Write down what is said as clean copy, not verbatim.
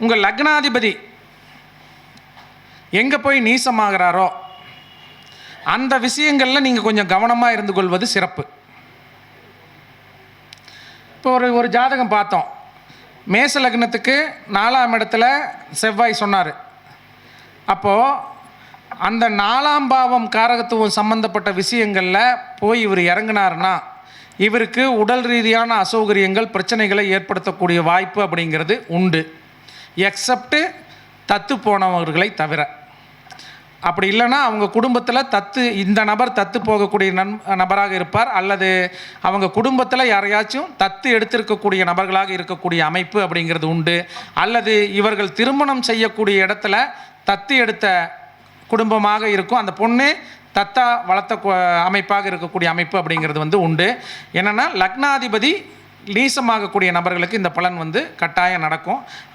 உங்கள் லக்னாதிபதி எங்கே போய் நீசமாகிறாரோ அந்த விஷயங்களில் நீங்கள் கொஞ்சம் கவனமாக இருந்து கொள்வது சிறப்பு. இப்போ ஒரு ஜாதகம் பார்த்தோம். மேச லக்னத்துக்கு 4ஆம் இடத்துல செவ்வாய் சொன்னார். அப்போது அந்த 4ஆம் பாவம் காரகத்துவம் சம்பந்தப்பட்ட விஷயங்களில் போய் இவர் இறங்கினார்னா இவருக்கு உடல் ரீதியான அசௌகரியங்கள் பிரச்சனைகளை ஏற்படுத்தக்கூடிய வாய்ப்பு அப்படிங்கிறது உண்டு. எக்ஸப்டு தத்து போனவர்களை தவிர. அப்படி இல்லைன்னா அவங்க குடும்பத்தில் இந்த நபர் தத்து போகக்கூடிய நபராக இருப்பார், அல்லது அவங்க குடும்பத்தில் யாரையாச்சும் தத்து எடுத்திருக்கக்கூடிய நபர்களாக இருக்கக்கூடிய அமைப்பு அப்படிங்கிறது உண்டு. அல்லது இவர்கள் திருமணம் செய்யக்கூடிய இடத்துல தத்து எடுத்த குடும்பமாக இருக்கும், அந்த பொண்ணு தத்தா வளர்த்த அமைப்பாக இருக்கக்கூடிய அமைப்பு அப்படிங்கிறது உண்டு. என்னென்னா லக்னாதிபதி நீசமாகக்கூடிய நபர்களுக்கு இந்த பலன் கட்டாயம் நடக்கும்.